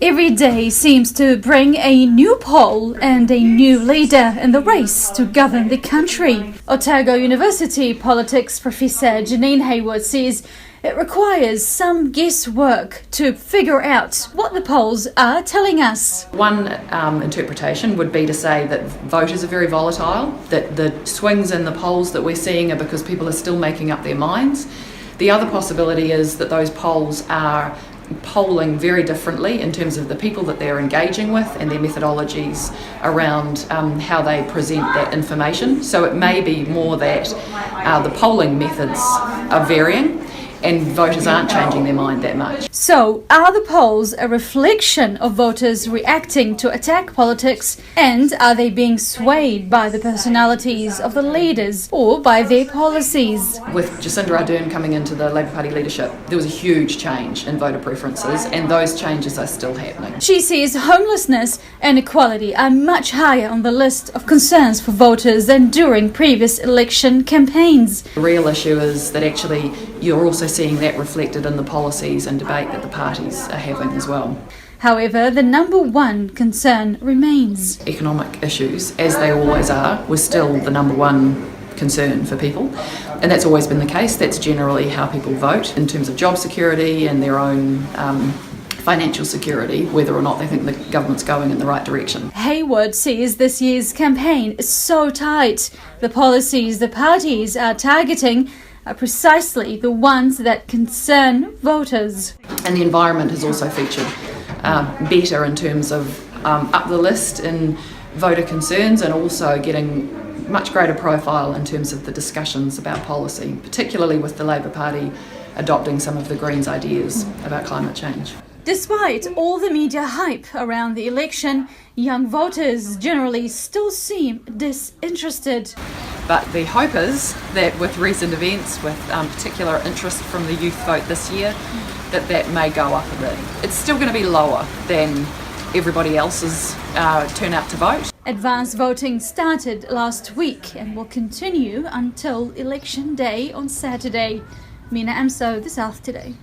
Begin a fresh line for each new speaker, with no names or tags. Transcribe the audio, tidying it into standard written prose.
Every day seems to bring a new poll and a new leader in the race to govern the country. Otago University politics professor Janine Hayward says it requires some guesswork to figure out what the polls are telling us.
One interpretation would be to say that voters are very volatile, that the swings in the polls that we're seeing are because people are still making up their minds. The other possibility is that those polls are polling very differently in terms of the people that they're engaging with and their methodologies around how they present that information. So it may be more that the polling methods are varying and voters aren't changing their mind that much.
So, are the polls a reflection of voters reacting to attack politics, and are they being swayed by the personalities of the leaders or by their policies?
With Jacinda Ardern coming into the Labour Party leadership, there was a huge change in voter preferences, and those changes are still happening.
She says homelessness and equality are much higher on the list of concerns for voters than during previous election campaigns.
The real issue is that actually you're also seeing that reflected in the policies and debate that the parties are having as well.
However, the number one concern remains.
Economic issues, as they always are, was still the number one concern for people, and that's always been the case. That's generally how people vote in terms of job security and their own financial security, whether or not they think the government's going in the right direction.
Hayward says this year's campaign is so tight. The policies the parties are targeting are precisely the ones that concern voters.
And the environment has also featured better in terms of up the list in voter concerns, and also getting much greater profile in terms of the discussions about policy, particularly with the Labour Party adopting some of the Greens' ideas about climate change.
Despite all the media hype around the election, young voters generally still seem disinterested.
But the hope is that with recent events, with particular interest from the youth vote this year, that may go up a bit. It's still going to be lower than everybody else's turnout to vote.
Advance voting started last week and will continue until Election Day on Saturday. Mina Amso, The South Today.